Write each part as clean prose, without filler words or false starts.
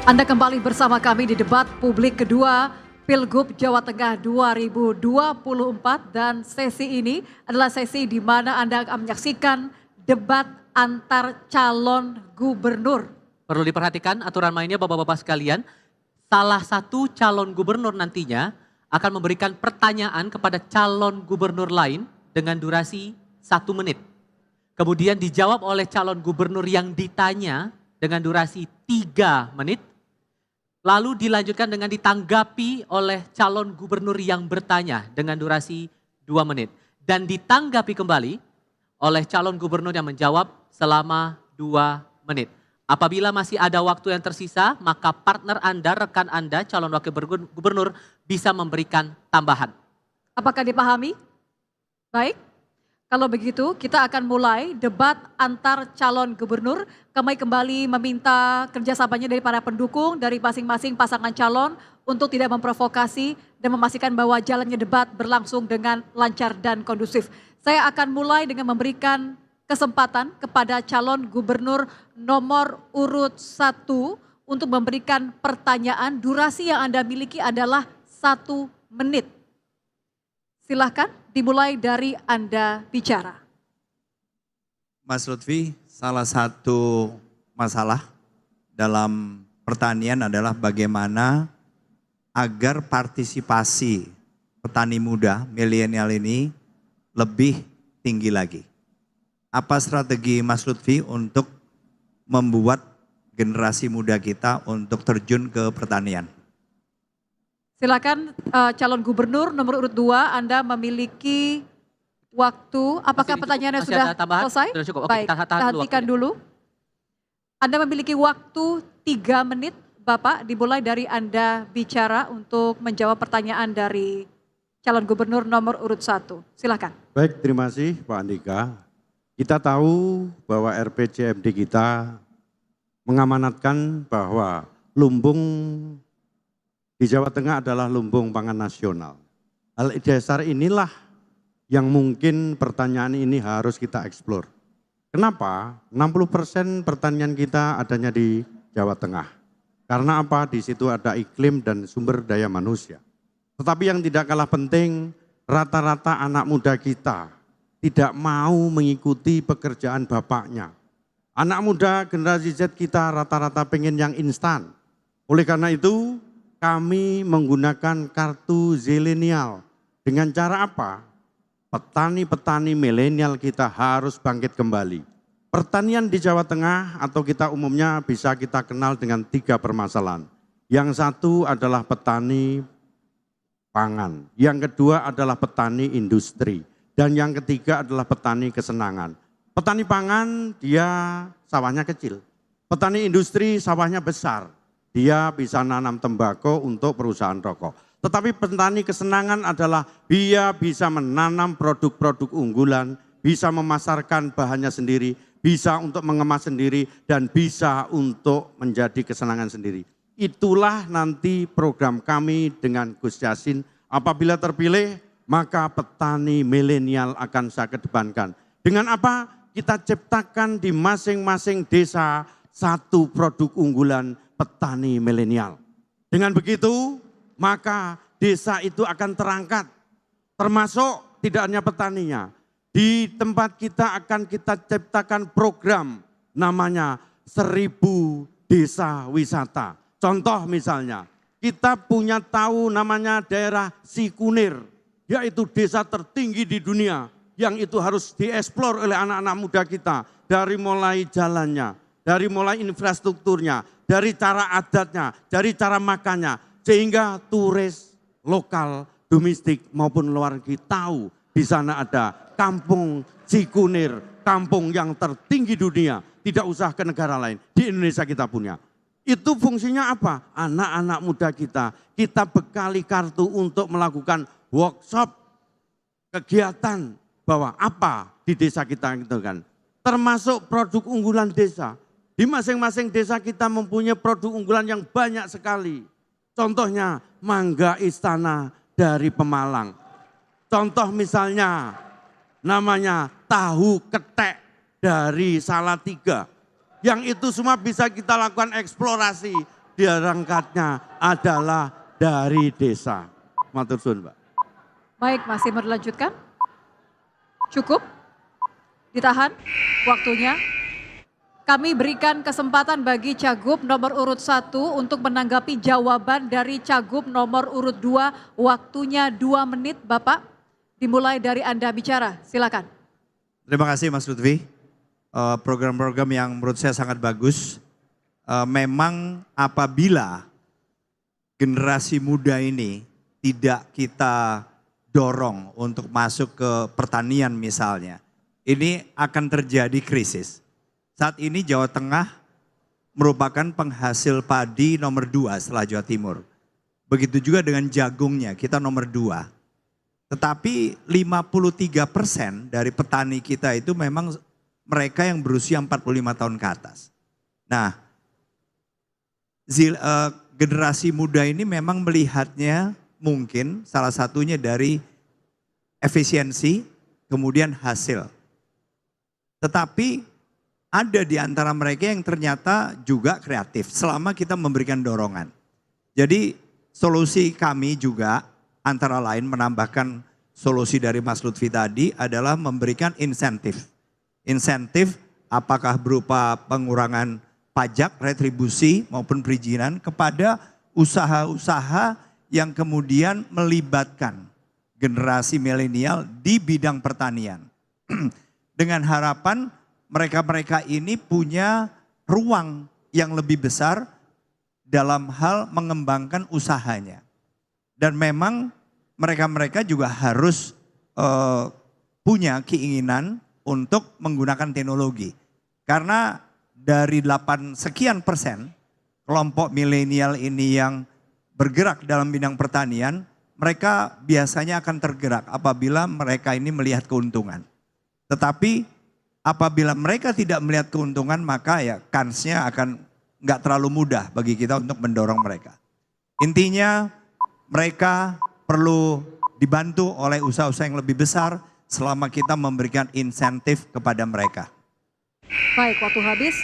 Anda kembali bersama kami di debat publik kedua Pilgub Jawa Tengah 2024 dan sesi ini adalah sesi di mana Anda akan menyaksikan debat antar calon gubernur. Perlu diperhatikan aturan mainnya Bapak-Bapak sekalian, salah satu calon gubernur nantinya akan memberikan pertanyaan kepada calon gubernur lain dengan durasi 1 menit. Kemudian dijawab oleh calon gubernur yang ditanya dengan durasi 3 menit. Lalu dilanjutkan dengan ditanggapi oleh calon gubernur yang bertanya dengan durasi 2 menit. Dan ditanggapi kembali oleh calon gubernur yang menjawab selama 2 menit. Apabila masih ada waktu yang tersisa, maka partner Anda, rekan Anda, calon wakil gubernur bisa memberikan tambahan. Apakah dipahami? Baik. Kalau begitu, kita akan mulai debat antar calon gubernur. Kami kembali meminta kerjasamanya dari para pendukung, dari masing-masing pasangan calon untuk tidak memprovokasi dan memastikan bahwa jalannya debat berlangsung dengan lancar dan kondusif. Saya akan mulai dengan memberikan kesempatan kepada calon gubernur nomor urut 1 untuk memberikan pertanyaan. Durasi yang Anda miliki adalah 1 menit. Silahkan dimulai dari Anda bicara. Mas Lutfi, salah satu masalah dalam pertanian adalah bagaimana agar partisipasi petani muda milenial ini lebih tinggi lagi. Apa strategi Mas Lutfi untuk membuat generasi muda kita untuk terjun ke pertanian? Silakan calon gubernur nomor urut 2, Anda memiliki waktu. Apakah pertanyaannya sudah selesai? Sudah cukup. Oke, baik, tahan hentikan dulu. Anda memiliki waktu 3 menit, Bapak, dimulai dari Anda bicara untuk menjawab pertanyaan dari calon gubernur nomor urut 1. Silakan. Baik, terima kasih Pak Andika. Kita tahu bahwa RPJMD kita mengamanatkan bahwa lumbung di Jawa Tengah adalah lumbung pangan nasional. Hal dasar inilah yang mungkin pertanyaan ini harus kita eksplor. Kenapa? 60% pertanian kita adanya di Jawa Tengah. Karena apa? Di situ ada iklim dan sumber daya manusia. Tetapi yang tidak kalah penting, rata-rata anak muda kita tidak mau mengikuti pekerjaan bapaknya. Anak muda generasi Z kita rata-rata pengen yang instan. Oleh karena itu, kami menggunakan kartu zilenial. Dengan cara apa? Petani-petani milenial kita harus bangkit kembali. Pertanian di Jawa Tengah atau kita umumnya bisa kita kenal dengan 3 permasalahan. Yang satu adalah petani pangan. Yang kedua adalah petani industri. Dan yang ketiga adalah petani kesenangan. Petani pangan dia sawahnya kecil. Petani industri sawahnya besar. Dia bisa nanam tembakau untuk perusahaan rokok. Tetapi petani kesenangan adalah dia bisa menanam produk-produk unggulan, bisa memasarkan bahannya sendiri, bisa untuk mengemas sendiri, dan bisa untuk menjadi kesenangan sendiri. Itulah nanti program kami dengan Gus Yassin. Apabila terpilih, maka petani milenial akan saya kedepankan. Dengan apa? Kita ciptakan di masing-masing desa satu produk unggulan petani milenial. Dengan begitu, maka desa itu akan terangkat. Termasuk tidak hanya petaninya. Di tempat kita akan kita ciptakan program namanya 1000 desa wisata. Contoh misalnya, kita punya tahu namanya daerah Sikunir, yaitu desa tertinggi di dunia yang itu harus dieksplor oleh anak-anak muda kita dari mulai jalannya, dari mulai infrastrukturnya, dari cara adatnya, dari cara makannya, sehingga turis lokal, domestik maupun luar negeri tahu di sana ada kampung Sikunir, kampung yang tertinggi dunia, tidak usah ke negara lain, di Indonesia kita punya. Itu fungsinya apa? Anak-anak muda kita bekali kartu untuk melakukan workshop, kegiatan bahwa apa di desa kita gitu kan. Termasuk produk unggulan desa. Di masing-masing desa kita mempunyai produk unggulan yang banyak sekali. Contohnya mangga istana dari Pemalang. Contoh misalnya namanya tahu ketek dari Salatiga. Yang itu semua bisa kita lakukan eksplorasi berangkatnya adalah dari desa. Matur suwun, Pak. Baik, masih mau dilanjutkan? Cukup? Ditahan waktunya. Kami berikan kesempatan bagi Cagup nomor urut 1 untuk menanggapi jawaban dari Cagup nomor urut 2. Waktunya 2 menit, Bapak. Dimulai dari Anda bicara, silakan. Terima kasih Mas Lutfi. Program-program yang menurut saya sangat bagus. Memang apabila generasi muda ini tidak kita dorong untuk masuk ke pertanian misalnya, ini akan terjadi krisis. Saat ini Jawa Tengah merupakan penghasil padi nomor 2 setelah Jawa Timur. Begitu juga dengan jagungnya, kita nomor 2. Tetapi 53% dari petani kita itu memang mereka yang berusia 45 tahun ke atas. Nah, generasi muda ini memang melihatnya mungkin salah satunya dari efisiensi, kemudian hasil. Tetapi ada di antara mereka yang ternyata juga kreatif selama kita memberikan dorongan. Jadi solusi kami juga antara lain menambahkan solusi dari Mas Lutfi tadi adalah memberikan insentif. Insentif apakah berupa pengurangan pajak, retribusi maupun perizinan kepada usaha-usaha yang kemudian melibatkan generasi milenial di bidang pertanian. Dengan harapan mereka-mereka ini punya ruang yang lebih besar dalam hal mengembangkan usahanya. Dan memang mereka-mereka juga harus punya keinginan untuk menggunakan teknologi. Karena dari 8 sekian persen kelompok milenial ini yang bergerak dalam bidang pertanian, mereka biasanya akan tergerak apabila mereka ini melihat keuntungan. Tetapi apabila mereka tidak melihat keuntungan, maka ya kansnya akan nggak terlalu mudah bagi kita untuk mendorong mereka. Intinya mereka perlu dibantu oleh usaha-usaha yang lebih besar selama kita memberikan insentif kepada mereka. Baik, waktu habis.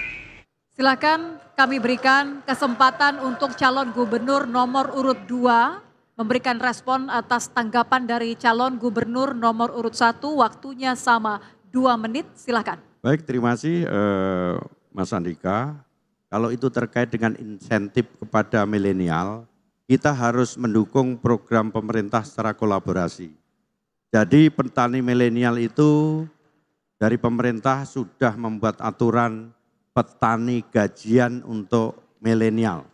Silakan kami berikan kesempatan untuk calon gubernur nomor urut 2 memberikan respon atas tanggapan dari calon gubernur nomor urut 1. Waktunya sama 2 menit, silakan. Baik, terima kasih Mas Andika. Kalau itu terkait dengan insentif kepada milenial, kita harus mendukung program pemerintah secara kolaborasi. Jadi petani milenial itu dari pemerintah sudah membuat aturan petani gajian untuk milenial.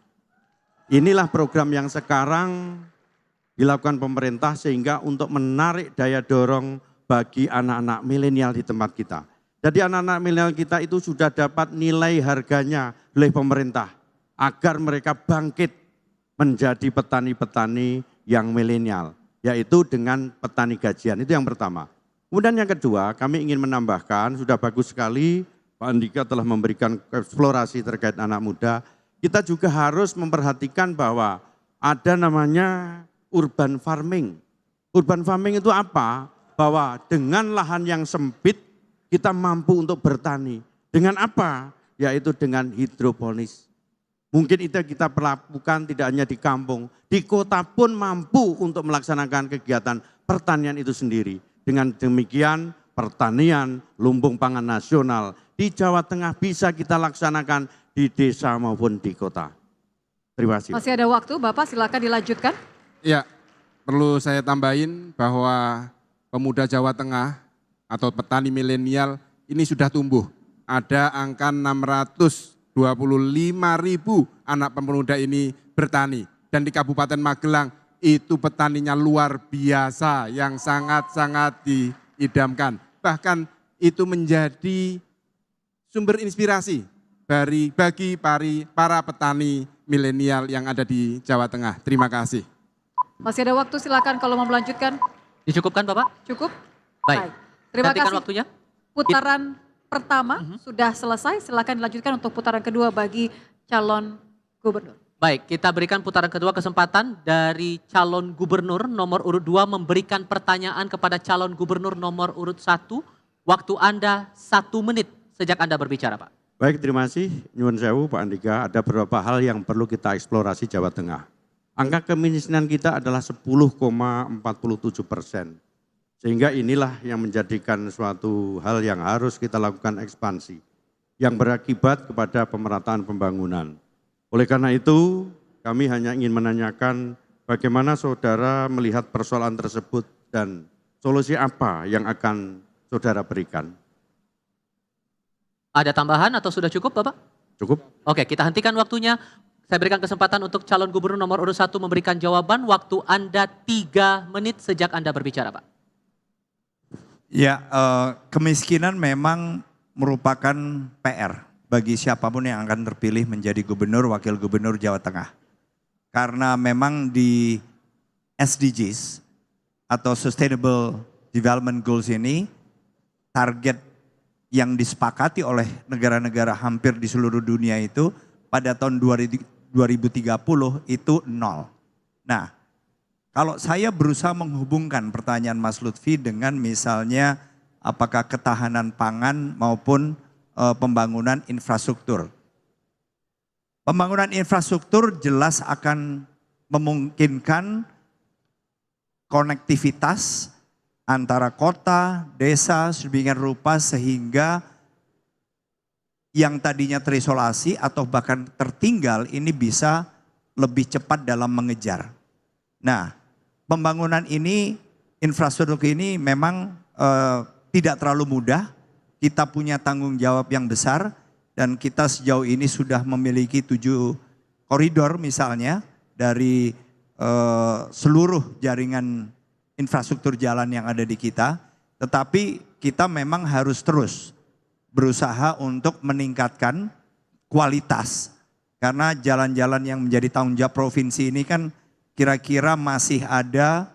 Inilah program yang sekarang dilakukan pemerintah sehingga untuk menarik daya dorong bagi anak-anak milenial di tempat kita. Jadi anak-anak milenial kita itu sudah dapat nilai harganya oleh pemerintah agar mereka bangkit menjadi petani-petani yang milenial, yaitu dengan petani gajian. Itu yang pertama. Kemudian yang kedua, kami ingin menambahkan, sudah bagus sekali Pak Andika telah memberikan eksplorasi terkait anak muda. Kita juga harus memperhatikan bahwa ada namanya urban farming. Urban farming itu apa? Bahwa dengan lahan yang sempit kita mampu untuk bertani. Dengan apa? Yaitu dengan hidroponis. Mungkin itu kita lakukan tidak hanya di kampung, di kota pun mampu untuk melaksanakan kegiatan pertanian itu sendiri. Dengan demikian pertanian lumbung pangan nasional di Jawa Tengah bisa kita laksanakan di desa maupun di kota. Terima kasih. Masih ada waktu, Bapak silakan dilanjutkan. Ya, perlu saya tambahin bahwa pemuda Jawa Tengah atau petani milenial ini sudah tumbuh. Ada angka 625.000 anak pemuda ini bertani. Dan di Kabupaten Magelang itu petaninya luar biasa yang sangat-sangat diidamkan. Bahkan itu menjadi sumber inspirasi bagi para petani milenial yang ada di Jawa Tengah. Terima kasih. Masih ada waktu, silakan kalau mau melanjutkan. Dicukupkan Bapak? Cukup? Baik. Terima Hentikan kasih. waktunya. Putaran pertama sudah selesai, silakan dilanjutkan untuk putaran kedua bagi calon gubernur. Baik, kita berikan putaran kedua kesempatan dari calon gubernur nomor urut 2 memberikan pertanyaan kepada calon gubernur nomor urut 1. Waktu Anda 1 menit sejak Anda berbicara, Pak. Baik, terima kasih. Nyuwun sewu Pak Andika, ada beberapa hal yang perlu kita eksplorasi Jawa Tengah. Angka kemiskinan kita adalah 10,47%. Sehingga inilah yang menjadikan suatu hal yang harus kita lakukan ekspansi. Yang berakibat kepada pemerataan pembangunan. Oleh karena itu, kami hanya ingin menanyakan bagaimana saudara melihat persoalan tersebut dan solusi apa yang akan saudara berikan. Ada tambahan atau sudah cukup Bapak? Cukup? Oke, kita hentikan waktunya. Saya berikan kesempatan untuk calon gubernur nomor urut 1 memberikan jawaban. Waktu Anda 3 menit sejak Anda berbicara, Pak. Ya, kemiskinan memang merupakan PR bagi siapapun yang akan terpilih menjadi gubernur, wakil gubernur Jawa Tengah. Karena memang di SDGs atau Sustainable Development Goals ini, target yang disepakati oleh negara-negara hampir di seluruh dunia itu pada tahun 2030 itu 0. Nah, kalau saya berusaha menghubungkan pertanyaan Mas Lutfi dengan misalnya apakah ketahanan pangan maupun pembangunan infrastruktur. Pembangunan infrastruktur jelas akan memungkinkan konektivitas antara kota, desa, sedemikian rupa sehingga yang tadinya terisolasi atau bahkan tertinggal ini bisa lebih cepat dalam mengejar. Nah, pembangunan ini, infrastruktur ini memang tidak terlalu mudah. Kita punya tanggung jawab yang besar dan kita sejauh ini sudah memiliki 7 koridor misalnya dari seluruh jaringan infrastruktur jalan yang ada di kita, tetapi kita memang harus terus berusaha untuk meningkatkan kualitas. Karena jalan-jalan yang menjadi tanggung jawab provinsi ini kan kira-kira masih ada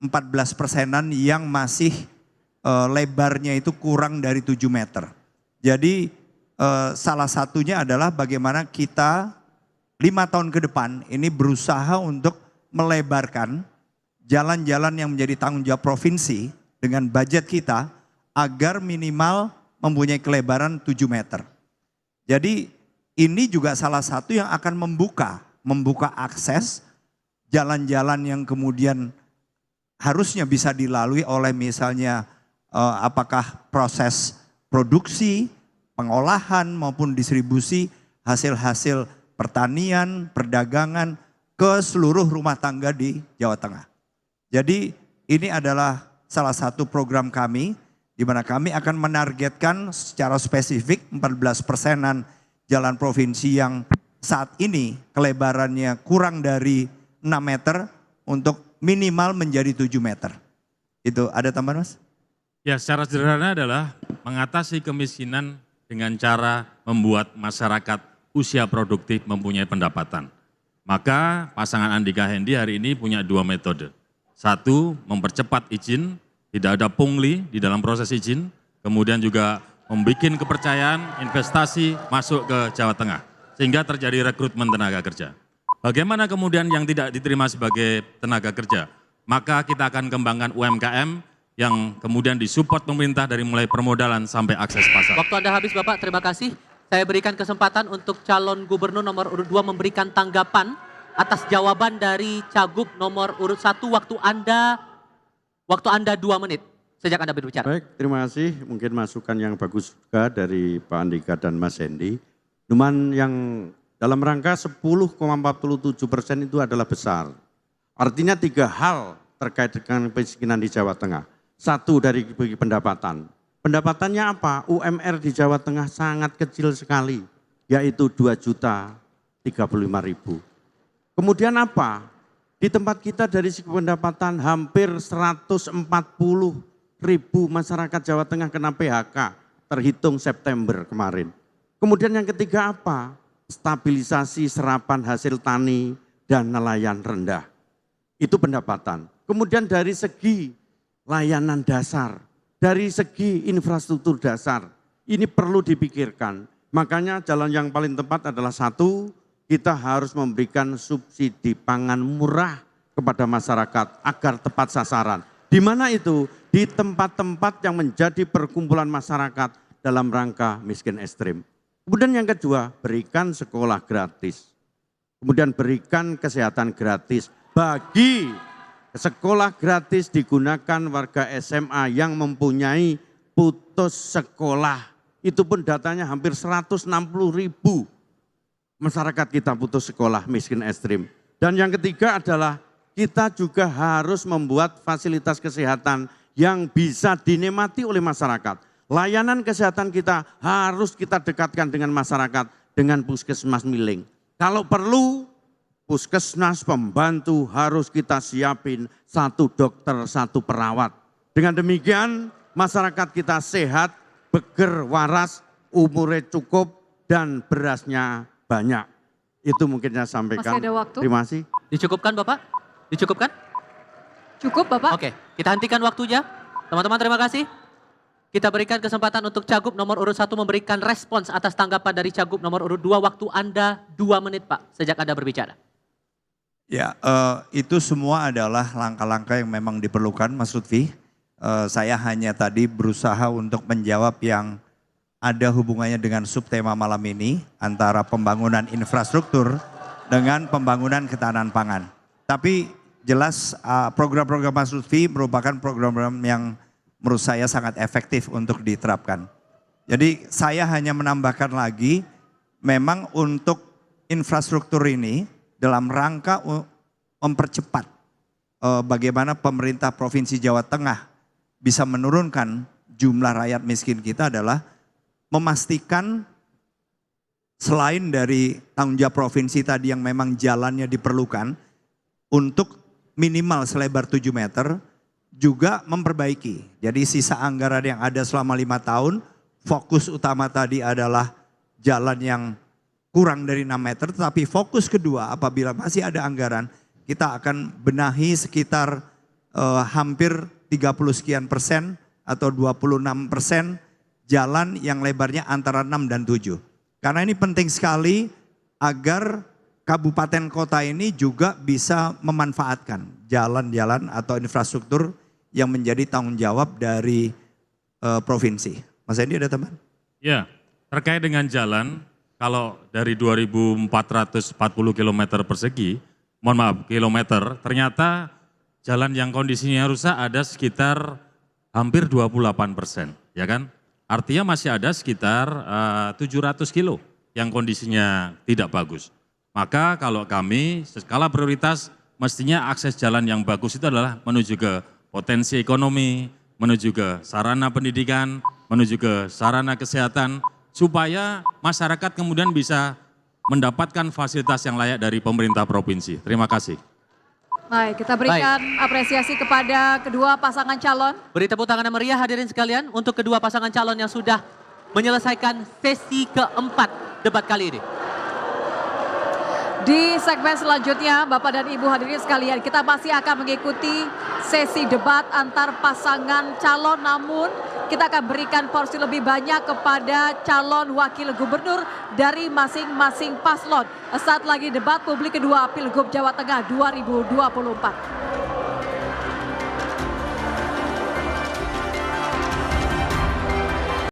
14%-an yang masih lebarnya itu kurang dari 7 meter. Jadi salah satunya adalah bagaimana kita 5 tahun ke depan ini berusaha untuk melebarkan jalan-jalan yang menjadi tanggung jawab provinsi dengan budget kita agar minimal mempunyai kelebaran 7 meter. Jadi ini juga salah satu yang akan membuka akses jalan-jalan yang kemudian harusnya bisa dilalui oleh misalnya apakah proses produksi, pengolahan maupun distribusi hasil-hasil pertanian, perdagangan ke seluruh rumah tangga di Jawa Tengah. Jadi ini adalah salah satu program kami di mana kami akan menargetkan secara spesifik 14%-an jalan provinsi yang saat ini kelebarannya kurang dari 6 meter untuk minimal menjadi 7 meter. Itu ada tambahan Mas? Ya, secara sederhana adalah mengatasi kemiskinan dengan cara membuat masyarakat usia produktif mempunyai pendapatan. Maka pasangan Andika Hendi hari ini punya 2 metode. 1, mempercepat izin, tidak ada pungli di dalam proses izin, kemudian juga membuat kepercayaan investasi masuk ke Jawa Tengah, sehingga terjadi rekrutmen tenaga kerja. Bagaimana kemudian yang tidak diterima sebagai tenaga kerja? Maka kita akan kembangkan UMKM yang kemudian disupport pemerintah dari mulai permodalan sampai akses pasar. Waktu Anda habis Bapak, terima kasih. Saya berikan kesempatan untuk calon gubernur nomor urut 2 memberikan tanggapan atas jawaban dari Cagup nomor urut 1. Waktu Anda 2 menit sejak Anda berbicara. Baik, terima kasih. Mungkin masukan yang bagus juga dari Pak Andika dan Mas Hendi. Cuman yang dalam rangka 10,47% itu adalah besar. Artinya 3 hal terkait dengan kemiskinan di Jawa Tengah. 1 dari segi pendapatan. Pendapatannya apa? UMR di Jawa Tengah sangat kecil sekali, yaitu 2.035.000. Kemudian apa? Di tempat kita dari segi pendapatan hampir 140.000 masyarakat Jawa Tengah kena PHK terhitung September kemarin. Kemudian yang ketiga apa? Stabilisasi serapan hasil tani dan nelayan rendah. Itu pendapatan. Kemudian dari segi layanan dasar, dari segi infrastruktur dasar, ini perlu dipikirkan. Makanya jalan yang paling tepat adalah 1, kita harus memberikan subsidi pangan murah kepada masyarakat agar tepat sasaran. Di mana itu? Di tempat-tempat yang menjadi perkumpulan masyarakat dalam rangka miskin ekstrim. Kemudian yang kedua, berikan sekolah gratis. Kemudian berikan kesehatan gratis. Bagi sekolah gratis digunakan warga SMA yang mempunyai putus sekolah. Itu pun datanya hampir 160.000 masyarakat kita putus sekolah miskin ekstrim. Dan yang ketiga adalah kita juga harus membuat fasilitas kesehatan yang bisa dinikmati oleh masyarakat. Layanan kesehatan kita harus kita dekatkan dengan masyarakat dengan puskesmas miling. Kalau perlu puskesmas pembantu harus kita siapin 1 dokter, 1 perawat. Dengan demikian masyarakat kita sehat, beger, waras, umurnya cukup dan berasnya banyak. Itu mungkin saya sampaikan. Masih ada waktu. Terima kasih. Dicukupkan Bapak? Dicukupkan? Cukup Bapak? Oke, kita hentikan waktunya. Teman-teman terima kasih. Kita berikan kesempatan untuk Cagup nomor urut 1 memberikan respons atas tanggapan dari Cagup nomor urut 2. Waktu Anda 2 menit Pak, sejak Anda berbicara. Ya, itu semua adalah langkah-langkah yang memang diperlukan Mas Lutfi. Saya hanya tadi berusaha untuk menjawab yang ada hubungannya dengan subtema malam ini antara pembangunan infrastruktur dengan pembangunan ketahanan pangan. Tapi jelas program-program Mas Lutfi merupakan program-program yang menurut saya sangat efektif untuk diterapkan. Jadi saya hanya menambahkan lagi, memang untuk infrastruktur ini dalam rangka mempercepat bagaimana pemerintah Provinsi Jawa Tengah bisa menurunkan jumlah rakyat miskin kita adalah memastikan selain dari tanggung jawab provinsi tadi yang memang jalannya diperlukan untuk minimal selebar 7 meter, juga memperbaiki. Jadi sisa anggaran yang ada selama 5 tahun, fokus utama tadi adalah jalan yang kurang dari 6 meter, tetapi fokus kedua apabila masih ada anggaran, kita akan benahi sekitar hampir 30 sekian persen atau 26% jalan yang lebarnya antara 6 dan 7. Karena ini penting sekali agar kabupaten kota ini juga bisa memanfaatkan jalan-jalan atau infrastruktur yang menjadi tanggung jawab dari provinsi. Mas Hendy ada teman? Ya, terkait dengan jalan, kalau dari 2.440 km persegi, mohon maaf kilometer, ternyata jalan yang kondisinya rusak ada sekitar hampir 28%, ya kan? Artinya masih ada sekitar 700 kilo yang kondisinya tidak bagus. Maka kalau kami skala prioritas mestinya akses jalan yang bagus itu adalah menuju ke potensi ekonomi, menuju ke sarana pendidikan, menuju ke sarana kesehatan, supaya masyarakat kemudian bisa mendapatkan fasilitas yang layak dari pemerintah provinsi. Terima kasih. Baik, kita berikan apresiasi kepada kedua pasangan calon. Beri tepuk tangan yang meriah hadirin sekalian untuk kedua pasangan calon yang sudah menyelesaikan sesi keempat debat kali ini. Di segmen selanjutnya, Bapak dan Ibu hadirin sekalian, kita masih akan mengikuti sesi debat antar pasangan calon, namun kita akan berikan porsi lebih banyak kepada calon wakil gubernur dari masing-masing paslon. Saat lagi debat publik kedua Pilgub Jawa Tengah 2024.